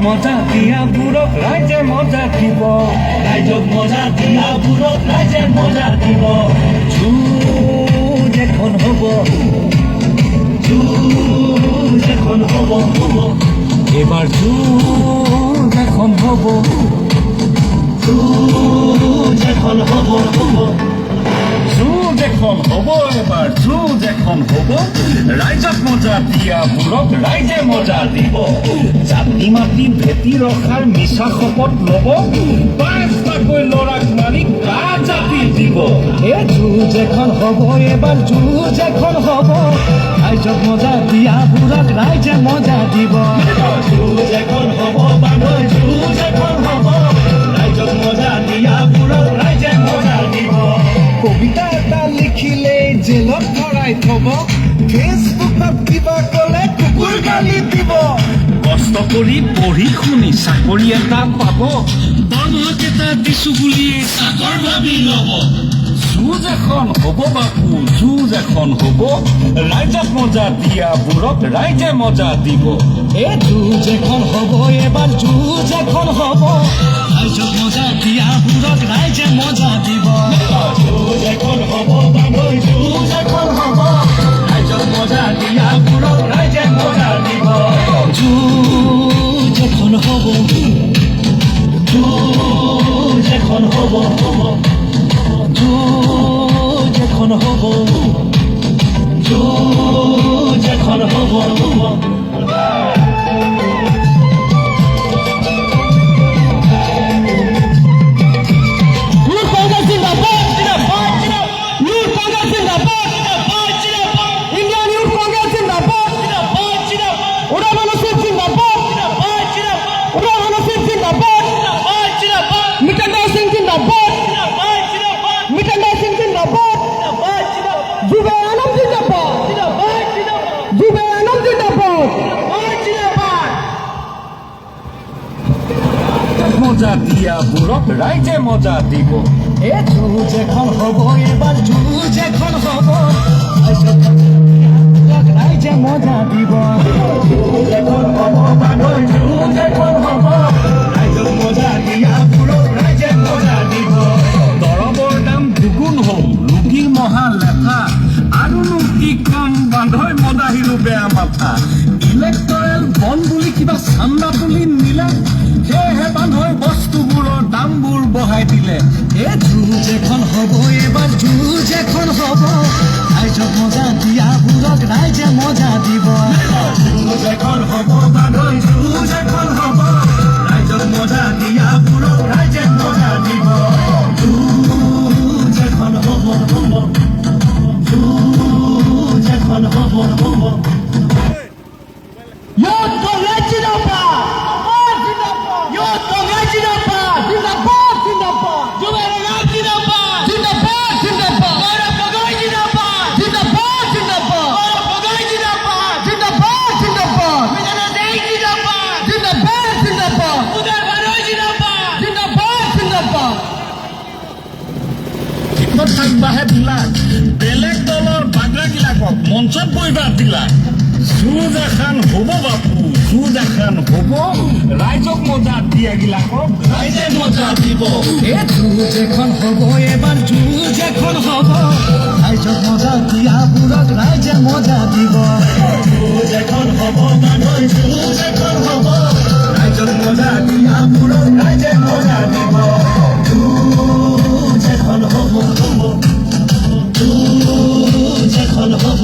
মজা দিয়াবোৰক ৰাইজে মজা দিব ৰাইজক মজা দিয়াবোৰক ৰাইজে মজা দিব যুঁজ এখন হ'ব যুঁজ এখন হ'ব এইবাৰ যুঁজ এখন হ'ব যুঁজ এখন হ'ব যুঁজ এখন হ'ব এবাৰ যুঁজ এখন হ'ব ৰাইজক মজা দিয়াবোৰক ৰাইজে মজা দিব জাতি মাতি ভেটি ৰখাৰ মিছা শপত ল'ব পাঁচটাকৈ ল'ৰাক মাৰি কা জাতি দিব এই যুঁজ এখন হ'ব এবাৰ যুঁজ এখন হ'ব ৰাইজক মজা দিয়াবোৰক ৰাইজে মজা দিব যুঁজ এখন হ'ব বান্ধৈ যুঁজ এখন হ'ব ৰাইজক মজা দিয়াবোৰক ৰাইজে মজা দিব কবিতা এটা লিখিলেই জেলত ভৰাই থব ফেচবুকত কিবা ক'লে কুকুৰ গালি দিব কষ্ট কৰি পঢ়ি শুনি চাকৰি এটা পাব দৰমহাকেইটা দিছো বুলিয়ে চাকৰ ভাবি ল'ব যুঁজ এখন হ'ব বাপু যুঁজ এখন হ'ব ৰাইজক মজা দিয়াবোৰক ৰাইজে মজা দিব এই যুঁজ এখন হ'ব এবাৰ যুঁজ এখন হ'ব ৰাইজক মজা দিয়াবোৰক ৰাইজে মজা দিব যুঁজ এখন হ'ব বান্ধৈ যুঁজ এখন হ'ব ৰাইজক মজা দিয়াবোৰক ৰাইজে মজা দিব যুঁজ এখন হ'ব যুঁজ এখন হ'ব যুঁজ এখন হ'ব যুঁজ এখন হ'ব মজা দিয়াবোৰক ৰাইজে মজা দিব এই যুঁজ এখন হ'ব এবাৰ যুঁজ এখন হ'ব ৰাইজে মজা দিব যুঁজ এখন হ'ব বান্ধৈ যুঁজ এখন হ'ব ৰাইজক মজা দিয়াবোৰক ৰাইজে মজা দিব দৰৱৰ দাম দুগুণ হ'ল ৰোগীৰ মহা লেঠা আৰুনো কি কম বান্ধৈ মদাহিলো বেয়া মাথা ইলেক্টৰেল বন বুলি কিবা চান্দা তুলি নিলে সেয়েহে বান্ধৈ বস্তুবোৰৰ দামবোৰ বঢ়াই দিলে এই যুঁজ এখন হ'ব এবাৰ যুঁজ এখন হ'ব ৰাইজক মজা দিয়াবোৰক ৰাইজে মজা দিব যুঁজ এখন হ'ব বান্ধৈ যুঁজ এখন হ'ব ৰাইজক মজা দিয়াবোৰক ৰাইজে মজা দিব যুঁজ এখন হ'ব যুঁজ এখন হ'ব Youth Congress Zindabad! Youth Congress Zindabad! Zindabad! Zindabad! Juvenile Zindabad! Zindabad! Zindabad! Gaurav Gogoi Zindabad! Zindabad! Zindabad! Gaurav Gogoi Zindabad! Zindabad! Zindabad! Vidana Singh Zindabad! Zindabad! Zindabad! Uday Bharoi Zindabad! Zindabad! Zindabad! ঠিকত থাকবাহে বিলাক বেলেগ দলৰ বাগৰাগিলাকক মঞ্চত বহিবা বিলাক যুঁজ এখন হ'ব বাপু যুঁজ এখন হ'ব ৰাইজক মজা দিয়াগিলাকক ৰাইজে মজা দিব এই যুঁজ এখন হ'ব এবাৰ যুঁজ এখন হ'ব ৰাইজক মজা দিয়াবোৰক ৰাইজে মজা দিব যুঁজ এখন হ'ব বান্ধৈ যুঁজ এখন হ'ব ৰাইজক মজা দিয়াবোৰক ৰাইজে মজা দিব যুঁজ এখন হ'ব যুঁজ এখন হ'ব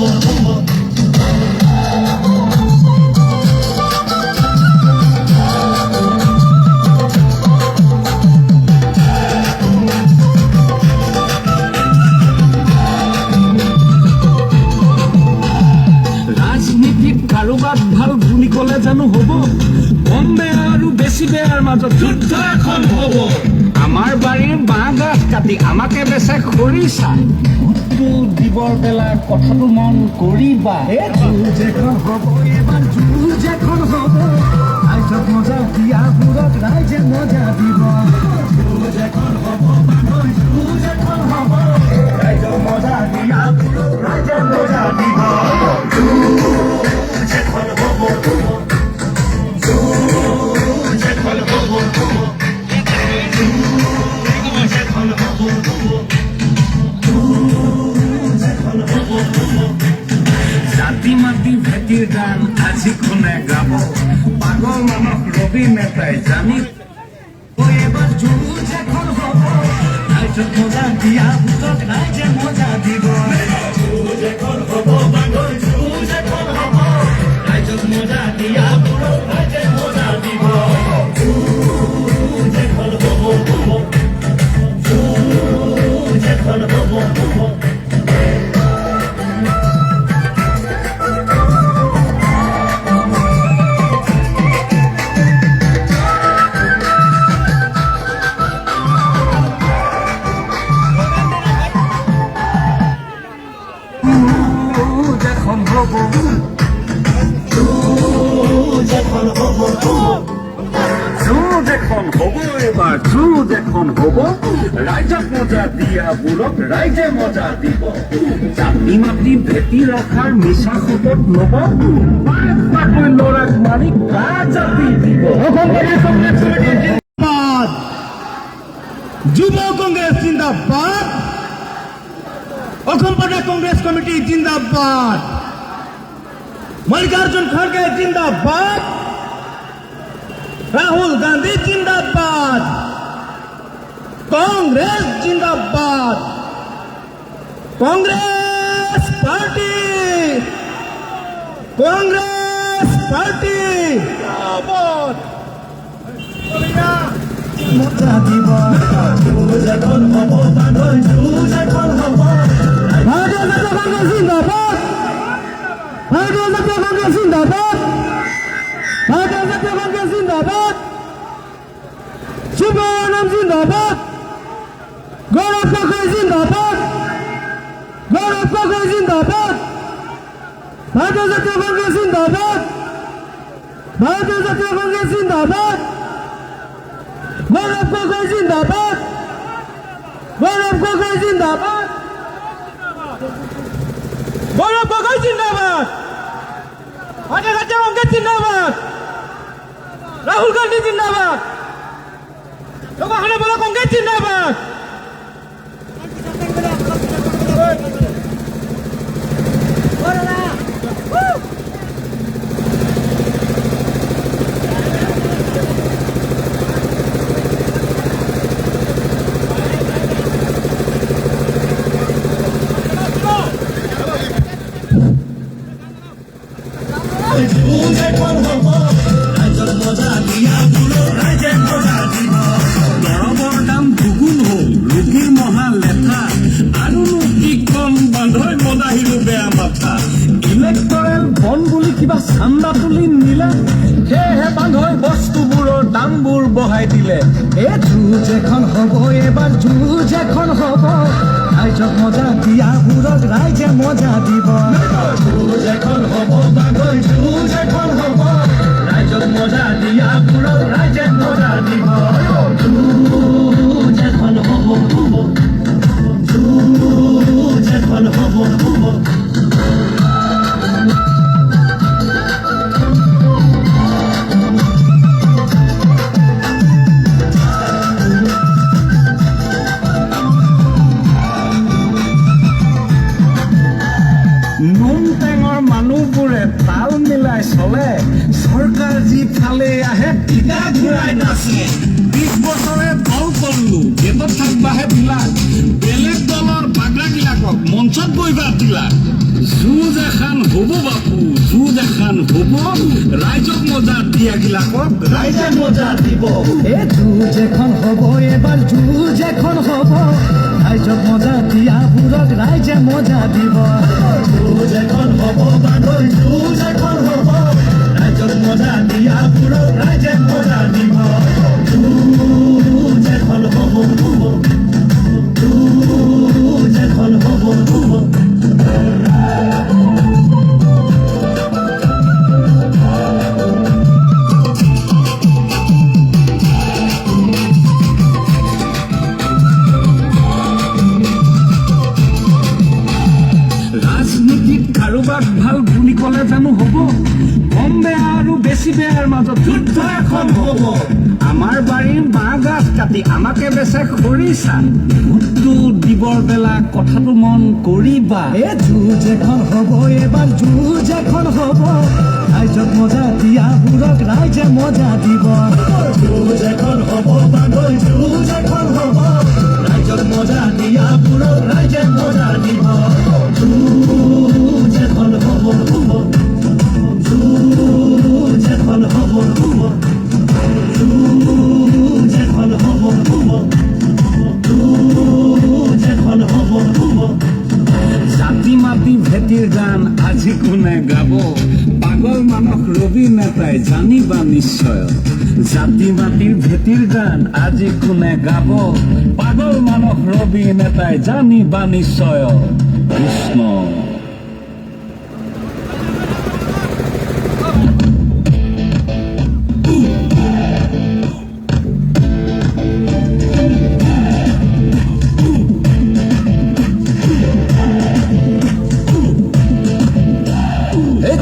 ৰাজনীতিত কাৰোবাক ভাল বুলি ক'লে জানো হ'ব কম বেয়া আৰু বেছি বেয়াৰ মাজত যুদ্ধ এখন হ'ব আমাৰ বাৰীৰ বাঁহ গাছ কাটি আমাকে বেচে খৰিচা ভোটটো দিবৰ বেলা কথাটো মন কৰিবা এই যুঁজ এখন হ'ব এবাৰ যুঁজ এখন হ'ব ৰাইজক মজা দিয়াবোৰক ৰাইজে মজা দিব যুঁজ এখন হ'ব বান্ধৈ যুঁজ এখন হ'ব ৰাইজক মজা দিয়াবোৰক ৰাইজে মজা দিব যুঁজ এখন হ'ব যুঁজ অভিনেতাই জানি এবার যুঁজ এখন হব রাইজক মজা দিয়া ভূতক রাইজে মজা দিব যুঁজ এখন হব বান্ধৈ যুঁজ এখন হব রাইজক মজা দিয়া ভূতক রাইজে মজা দিব যুঁজ এখন হব যুঁজ এখন হব যখন হব যখন হব যখন হব এবার যখন হব রাইজক মজা দিয়া বুড়ক রাইজে মজা দিব জাতি মাতি ভেটি ৰখাৰ মিছা শপত লব পাঁচটাকৈ ল'ৰাক মাৰি গা জাতি দিব যুৱ কংগ্ৰেছ জিন্দাবাদ অসম প্ৰদেশ কংগ্ৰেছ কমিটি জিন্দাবাদ মল্লিকাৰ্জুন খড়গে জিন্দাবাদ রাহুল গান্ধী জিন্দাবাদ কংগ্রেস জিন্দাবাদ কংগ্রেস পার্টি জিন্দাবাদ মজা দিব যুঁজ এখন হব বান্ধৈ যুঁজ এখন হব ভারতীয় জাতীয় কংগ্রেস জিন্দাবাদ ভারতীয় জাতীয় কংগ্রেস জিন্দাবাদ ভারতীয় জাতীয় কংগ্রেস জিন্দাবাদ শিবনাম জিন্দাবাদ গৌরব গগৈ জিন্দাবাদ গৌরব গগৈ জিন্দাবাদ ভারতীয় জাতীয় কংগ্রেস জিন্দাবাদ ভারতীয় জাতীয় কংগ্রেস জিন্দাবাদ গৌরব গগৈ জিন্দাবাদ গৌরব গগৈ জিন্দাবাদ গৌরব গগৈ জিন্দাবাদ ভারতীয় জাতীয় কংগ্রেস জিন্দাবাদ রাহুল গান্ধী জিন্দাবাদ লোকসভা বলা কংগ্রেস জিন্দাবাদ যুঁজ এখন হব ৰাইজক মজা দিয়া বুঢ়ো ৰাইজে মজা দিব দৰৱৰ দাম দুগুণ হ'ল ৰোগীৰ মহা লেঠা আৰুনো কি কম বান্ধৈ মদাহিলো বেয়া মাথা ইলেক্টৰেল বন বুলি কিবা চান্দা তুলি নিলে সেয়েহে বান্ধৈ বস্তুবোৰৰ দামবোৰ বঢ়াই দিলে যুঁজ এখন হব এবাৰ যুঁজ এখন হব ৰাইজক মজা দিয়া বুঢ়ক ৰাইজে মজা দিব যুঁজ এখন হব বান্ধৈ যুঁজ এখন হব ৰাইজক মজা দিয়া বুঢ়ক ৰাইজে মজা দিব যুঁজ এখন হব যুঁজ এখন হব নোম টেঙৰ মানুহবোৰে তাল মিলাই চলে চৰকাৰ যিফালে আহে ঠিকা ঘূৰাই নাচে 20 বছৰে দল কৰিলো গেটত থাকবাহে বিলাক বেলেগ দলৰ বাগৰাগিলাকক মঞ্চত বহিবা দিলা যুঁজ এখন হ'ব বাপু যুঁজ এখন হ'ব ৰাইজক মজা দিয়াগিলাকক ৰাইজে মজা দিব যুঁজ এখন হব এবাৰ যুঁজ এখন হব ৰাইজক মজা দিয়া বুঢ়ক ৰাইজে মজা দিব যুঁজ এখন হব বান্ধৈ যুঁজ এখন হব ৰাইজক মজা দিয়া বুঢ়ক ৰাইজে মজা দিব যুঁজ এখন হব যুঁজ এখন হব ৰাজনীতিত কাৰোবাক ভাল বুলি ক'লে জানো হ'ব কম বেয়া আৰু বেছি বেয়াৰ মাজত যুদ্ধ এখন হ'ব আমাৰ বাৰীৰ বাঁহ গাজ জাতি আমাকে বেচে খৰিচা ভোটটো দিবৰ বেলা কথাটো মন কৰিবা এ যুঁজ এখন হ'ব এবাৰ যুঁজ এখন হ'ব ৰাইজক মজা দিয়াবোৰক ৰাইজে মজা দিব যুঁজ এখন হ'ব বান্ধৈ যুঁজ এখন হ'ব ৰাইজক মজা দিয়াবোৰক ৰাইজে মজা দিব যুঁজ এখন হ'ব যুঁজ এখন হ'ব যুঁজ এখন হ'ব যুঁজ এখন হ'ব জাতি মাতি ভেটিৰ গান আজি কোনে গাব পাগল মানস ৰবি নেতাই জানিবা নিশ্চয় জাতি মাতিৰ ভেটিৰ গান আজি কোনে গাব পাগল মানস ৰবি নেতাই জানিবা নিশ্চয় কৃষ্ণ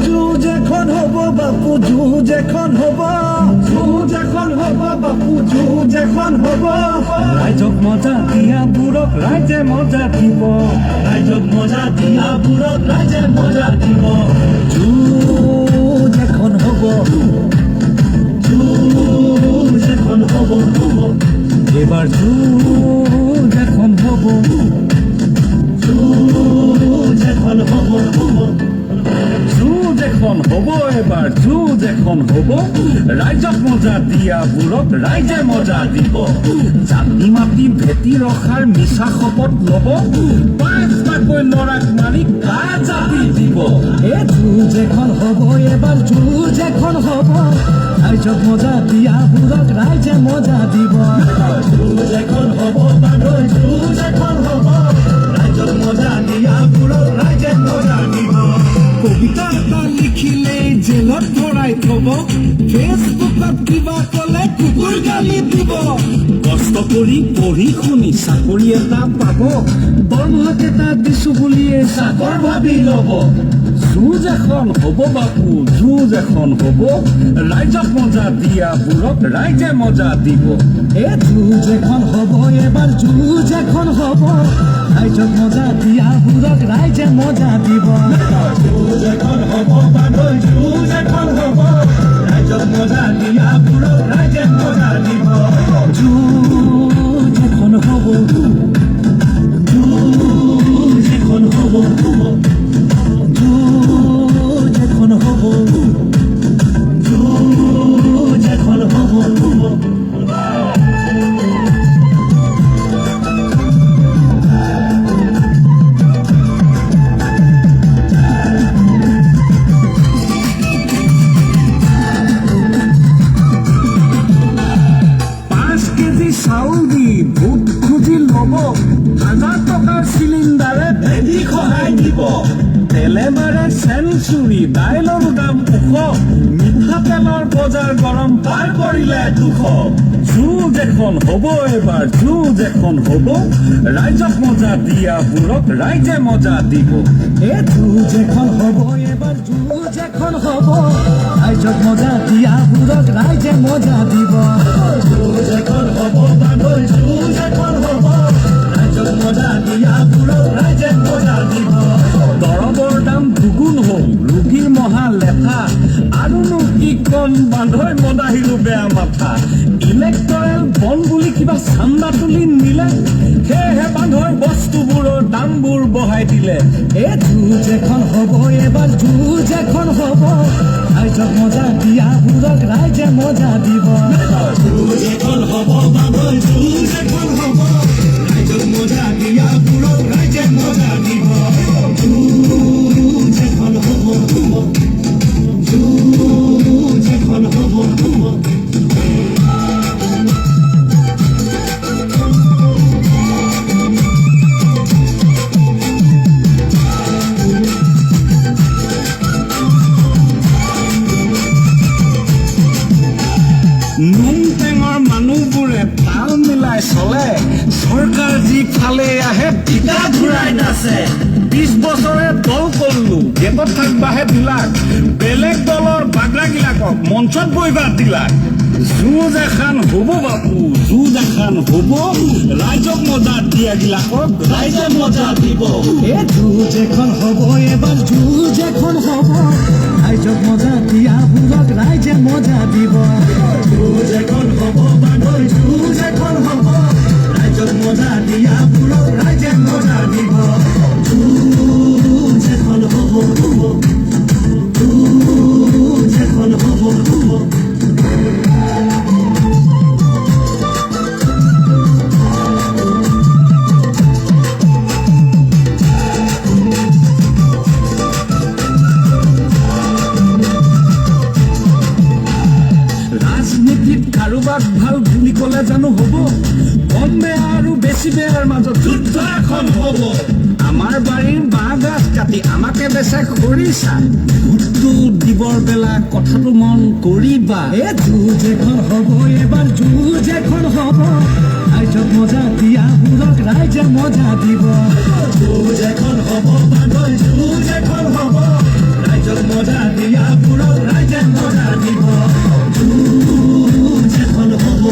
যুঁজ এখন হ'ব বাপু যুঁজ এখন হ'ব যুঁজ এখন হ'ব বাপু যুঁজ এখন হ'ব ৰাইজক মজা দিয়াবোৰক ৰাইজে মজা দিব ৰাইজক মজা দিয়াবোৰক ৰাইজে মজা দিব যুঁজ এখন হ'ব যুঁজ এখন হ'ব এবাৰ যুঁজ এখন হ'ব যুঁজ এখন হ'ব যুঁজ এখন হ'ব এবাৰ যুঁজ এখন হ'ব ৰাইজক মজা দিয়াবোৰক ৰাইজে মজা দিব জাতি মাতি ভেটি ৰখাৰ মিছা শপত ল'ব পাঁচটাকৈ ল'ৰাক মাৰি কা জাতি দিব এ যুঁজ এখন হ'ব এবাৰ যুঁজ এখন হ'ব ৰাইজক মজা দিয়াবোৰক ৰাইজে মজা দিব যুঁজ এখন হ'ব বান্ধৈ যুঁজ এখন হ'ব ৰাইজক মজা দিয়াবোৰক ৰাইজে মজা দিব কবিতা এটা লিখিলে জেলত ভৰাই থব ফেচবুকত কিবা ক'লে কুকুৰ গালি দিব কষ্ট কৰি পঢ়ি শুনি চাকৰি এটা পাব দৰমহাকেইটা দিছো বুলিয়ে চাকৰ ভাবি ল'ব যুঁজ এখন হ'ব বাপু যুঁজ এখন হ'ব ৰাইজক মজা দিয়াবোৰক ৰাইজে মজা দিব এ যুঁজ এখন হ'ব এবাৰ যুঁজ এখন হ'ব ৰাইজক মজা দিয়াবোৰক ৰাইজে মজা দিব যুঁজ এখন হ'ব বান্ধৈ যুঁজ এখন হ'ব ৰাইজক মজা দিয়াবোৰক ৰাইজে মজা দিব যুঁজ এখন হ'ব যুঁজ এখন হ'ব যুঁজ এখন হ'ব যুঁজ এখন হ'ব চাউল দি ভোট খুজি ল'ব 1000 টকাৰ চিলিণ্ডাৰে ভেটি সহায় দিব তেলে মাৰে চেঞ্চুৰী দাইলৰ দাম ওখ মিঠাতেলৰ বজাৰ গৰম পাৰ কৰিলে দুশ যুঁজ এখন হ'ব এবাৰ যুঁজ এখন হ'ব ৰাইজক মজা দিয়াবোৰক ৰাইজে মজা দিব এ যুঁজ এখন হ'ব এবাৰ যুঁজ এখন হ'ব ৰাইজক মজা দিয়াবোৰক ৰাইজে মজা দিব যুঁজ এখন হ'ব বান্ধৈ যুঁজ এখন হ'ব ৰাইজক মজা দিয়াবোৰক ৰাইজে মজা দিব দৰৱৰ দাম দুগুণ হ'ল ৰোগীৰ মহা লেঠা আৰুনো কি কম বান্ধৈ মদাহিলো বেয়া মাথা ইলেক্টৰেল বন বুলি কিবা চান্দা তুলি নিলে সেয়েহে বান্ধৈ বস্তুবোৰৰ দামবোৰ বঢ়াই দিলে এ যুঁজ এখন হ'ব এবাৰ যুঁজ এখন হ'ব ৰাইজক মজা দিয়াবোৰক ৰাইজে মজা দিব যুঁজ এখন হ'ব বান্ধৈ যুঁজ এখন হ'ব ৰাইজক মজা দিয়াবোৰক ৰাইজে মজা দিব যুঁজ এখন হ'ব যুঁজ এখন হ'ব নুন টেঙৰ মানুহবোৰে তাল মিলাই চলে চৰকাৰ যিফালে আহে পিতা ঘূৰাই নাচে 20 বছৰে দল কৰিলো গেটত থাকবাহে বিলাক বেলেগ দলৰ বাগৰাগিলাকক মঞ্চত বহিবা দিলাক যুঁজ এখন হ'ব বাপু যুঁজ এখন অনুষ্ঠান হ'ব ৰাইজক মজা দিয়াবিলাকক ৰাইজে মজা দিব এ যুঁজ এখন হ'ব এবাৰ যুঁজ এখন হ'ব ৰাইজক মজা দিয়াবোৰক ৰাইজে মজা দিব যুঁজ এখন হ'ব বান্ধৈ যুঁজ এখন হ'ব ৰাইজক মজা দিয়াবোৰক ৰাইজে মজা দিব যুঁজ এখন হ'ব যুঁজ এখন হ'ব ৰাজনীতিত কাৰোবাক ভাল বুলি ক'লে জানো হ'ব কম বেয়া আৰু বেছি বেয়াৰ মাজত যুদ্ধ এখন হ'ব আমাৰ বাৰীৰ বাঁহ গাছ কাটি আমাকে বেচে খৰিচা ভোটটো দিবৰ বেলা কথাটো মন কৰিবা এ যুঁজ এখন হ'ব এবাৰ যুঁজ এখন হ'ব ৰাইজক মজা দিয়াবোৰক ৰাইজে মজা দিব যুঁজ এখন হ'ব বান্ধৈ যুঁজ এখন হ'ব ৰাইজক মজা দিয়াবোৰক ৰাইজে মজা দিব যুঁজ এখন হ'ব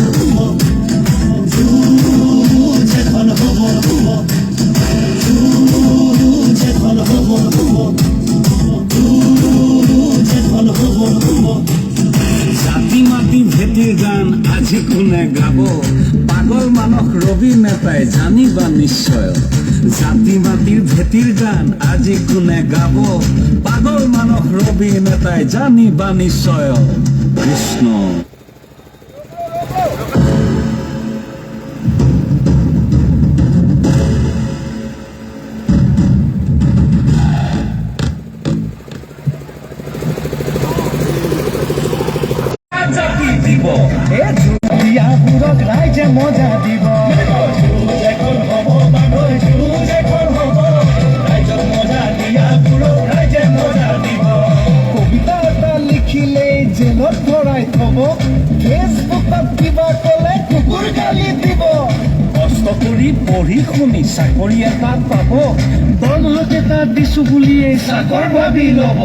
যুঁজ এখন হ'ব যুঁজ এখন হ'ব যুঁজ এখন হ'ব জাতি মাতি ভেটিৰ গান আজি কোনে গাব পাগল মানস ৰবি নেতাই জানিবা নিশ্চয় জাতি মাতিৰ ভেটিৰ গান আজি কোনে গাব পাগল মানস ৰবি নেতাই জানিবা নিশ্চয় কৃষ্ণ জাতি দিব এ দিয়াবোৰক ৰাইজে মজা দিব যুঁজ এখন হ'ব বান্ধৈ যুঁজ এখন হ'ব ৰাইজক মজা দিয়াবোৰক ৰাইজে মজা দিব কবিতা এটা লিখিলেই জেলত ভৰাই থব ফেচবুকত কিবা ক'লে কুকুৰ গালি দিব কষ্ট কৰি পঢ়ি শুনি চাকৰি এটা পাব দৰমহাত এটা দিছো বুলিয়েই চাকৰ ভাবি ল'ব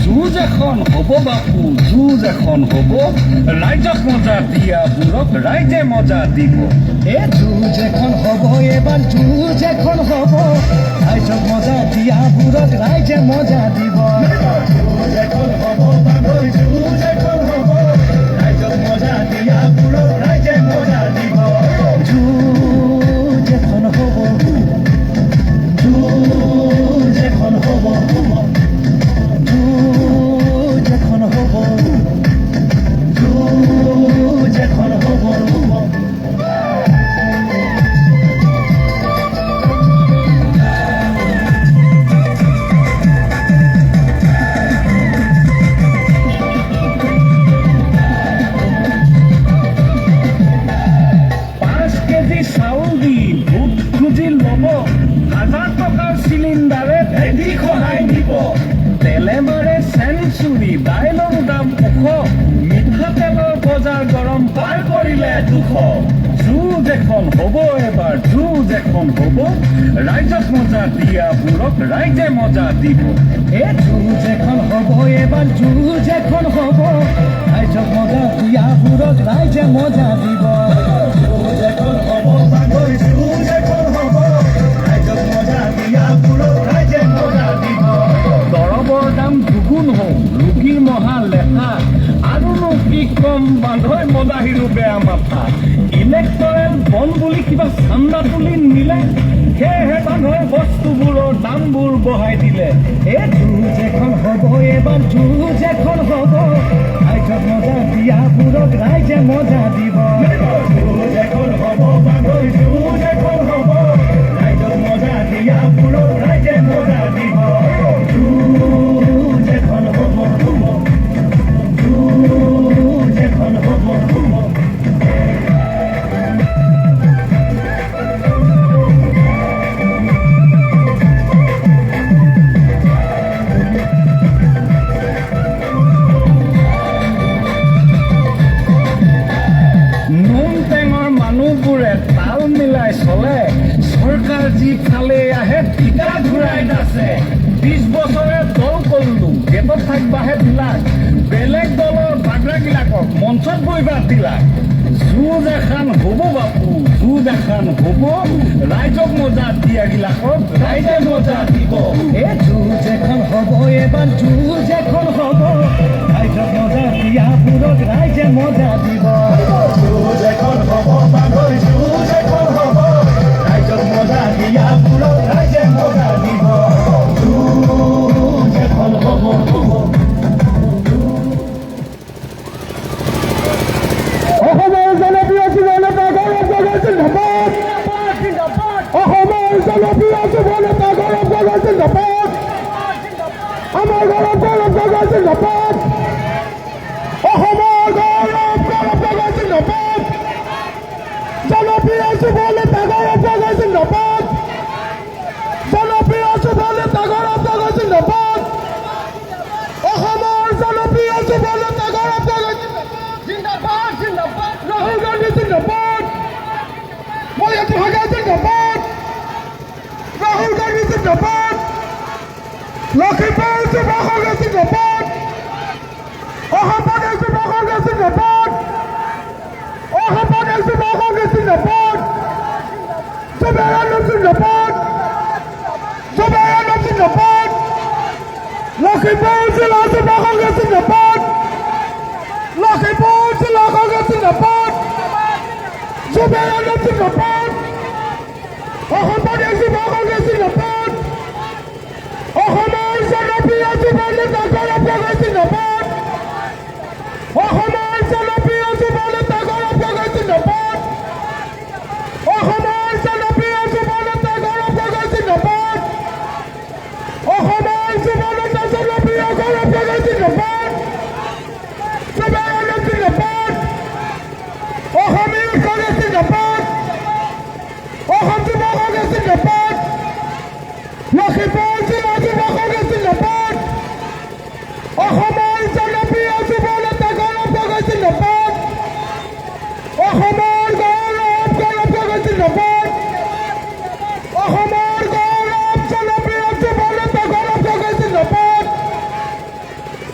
যুঁজ এখন হ'ব বাপু যুঁজ এখন হ'ব ৰাইজক মজা দিয়াবোৰক ৰাইজে মজা দিব এ যুঁজ এখন হ'ব এবাৰ যুঁজ এখন হ'ব ৰাইজক মজা দিয়াবোৰক ৰাইজে মজা দিব যুঁজ এখন হ'ব বান্ধৈ যুঁজ এখন হ'ব ৰাইজক মজা দিয়াবোৰক ৰাইজে মজা দিব যুঁজ এখন হ'ব যুঁজ এখন হ'ব যুঁজ এখন হ'ব যুঁজ এখন হ'ব চাউল দি ভোট খুজি ল'ব 1000 টকাৰ চিলিণ্ডাৰে ভেটি খহাই দিব তেলে মাৰে চেঞ্চুৰী দাইলৰ দাম ওখ মিঠাতেলৰ বজাৰ গৰম পাৰ কৰিলে দুশ যুঁজ এখন হ'ব এবাৰ যুঁজ এখন হ'ব ৰাইজক মজা দিয়াবোৰক ৰাইজে মজা দিব এ যুঁজ এখন হ'ব এবাৰ যুঁজ এখন হ'ব ৰাইজক মজা দিয়াবোৰক ৰাইজে মজা দিব যুঁজ এখন হ'ব বান্ধৈ যুঁজ এখন হ'ব ৰাইজক মজা দিয়াবোৰক ৰাইজে মজা দিব দৰৱৰ দাম দুগুণ হ'ল ৰোগীৰ মহা লেখা আৰুনো কি কম বান্ধৈ মদাহীৰো বেয়া মাথা ইলেক্টৰেল বন বুলি কিবা চান্দা তুলি নিলে সেয়েহে বান্ধৈ বস্তুবোৰৰ দামবোৰ বঢ়াই দিলে এ যুঁজ এখন হ'ব এবাৰ যুঁজ এখন হ'ব ৰাইজক মজা দিয়াবোৰক ৰাইজে মজা দিব যুঁজ এখন হ'ব বান্ধৈ যুঁজ এখন হ'ব ৰাইজক মজা দিয়াবোৰক ৰাইজে মজা দিব যুঁজ এখন হ'ব যুঁজ এখন হ'ব চলে চৰকাৰ যি খালে আহে ঠিকা ঘূৰাই নাছে 20 বছৰে দল কৰিলো গেটত থাকবাহে বিলাক বেলেগ দলৰ বাগৰাগিলাকক মঞ্চত বহিবা দিলাক যুঁজ এখন হ'ব বাপু যুঁজ এখন হ'ব ৰাইজক মজা দিয়াগিলাকক ৰাইজে মজা দিব এ যুঁজ এখন হ'ব এবাৰ যুঁজ এখন হ'ব ৰাইজক মজা দিয়াবোৰক ৰাইজে মজা দিব যুঁজ এখন হ'ব বান্ধৈ যুঁজ এখন হ'ব ৰাইজক মজা দিয়াবোৰক ৰাইজে মজা দিব যুঁজ এখন হ'ব অসমৰ জনপ্ৰিয় যুৱ নেতা গৌৰৱ গগৈ জিন্দাবাদ অসমৰ জনপ্ৰিয় যুৱ নেতা গৌৰৱ গগৈ জিন্দাবাদ আমাৰ গৌৰৱ গগৈ জিন্দাবাদ অসমৰ গৌৰৱ গগৈ জিন্দাবাদ জনপ্ৰিয় যুৱ নেতা গৌৰৱ গগৈ জিন্দাবাদ জনপ্ৰিয় যুৱ নেতা গৌৰৱ গগৈ জিন্দাবাদ অসমৰ জনপ্ৰিয় যুৱ নেতা গৌৰৱ গগৈ জিন্দাবাদ জিন্দাবাদ ৰাহুল গান্ধী জিন্দাবাদ মৰিয়াতি হাগা জিন্দাবাদ ৰাহুল গান্ধী জিন্দাবাদ লখিমপুৰ যুৱ কংগ্ৰেছ জিন্দাবাদ অসম প্ৰদেশ যুৱ কংগ্ৰেছ জিন্দাবাদ অসম প্ৰদেশ যুৱ কংগ্ৰেছ জিন্দাবাদ জুবেৰানন্দ জিন্দাবাদ জুবেৰানন্দ জিন্দাবাদ লখিমপুৰ জিলা যুৱ কংগ্ৰেছ জিন্দাবাদ লখিমপুৰ জিলা কংগ্ৰেছ জিন্দাবাদ জুবেৰানন্দ জিন্দাবাদ অসম প্ৰদেশ যুৱ কংগ্ৰেছ জিন্দাবাদ অসমৰ জনপ্ৰিয় যুৱ নেতা গৌৰৱ গগৈ জিন্দাবাদ অসমৰ জনপ্ৰিয় যুৱ নেতা গৌৰৱ গগৈ জিন্দাবাদ অসমৰ জনপ্ৰিয় যুৱ নেতা গৌৰৱ গগৈ জিন্দাবাদ অসমৰ যুৱ নেতা জনপ্ৰিয় গৌৰৱ গগৈ জিন্দাবাদ জুবেৰানন্দ জিন্দাবাদ অসমী কংগ্ৰেছ জিন্দাবাদ অসম যুৱ কংগ্ৰেছ জিন্দাবাদ লখিমপুৰ জিলা যুৱ কংগ্ৰেছ জিন্দাবাদ অসমৰ জনপ্ৰিয় যুৱ নেতা গৌৰৱ গগৈ জিন্দাবাদ অসমৰ গৌৰৱ গগৈ জিন্দাবাদ অসমৰ গৌৰৱ জনপ্ৰিয় যুৱ নেতা গৌৰৱ গগৈ জিন্দাবাদ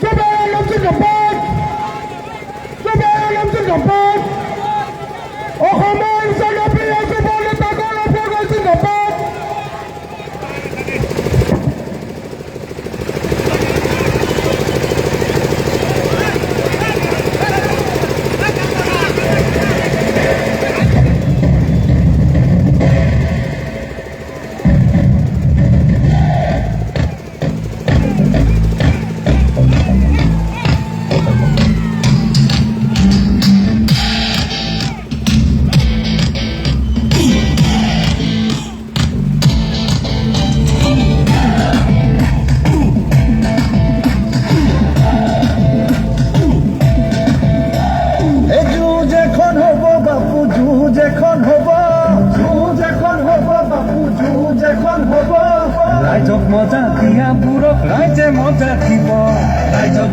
জুবেৰানন্দ জিন্দাবাদ জুবেৰানন্দ জিন্দাবাদ অসমৰ জনপ্ৰিয় যুৱ নেতা গৌৰৱ গগৈ জিন্দাবাদ যুঁজ এখন হ'ব বাপু যুঁজ এখন হ'ব যুঁজ এখন হ'ব বাপু যুঁজ এখন হ'ব ৰাইজক মজা দিয়াবোৰক ৰাইজে মজা দিব ৰাইজক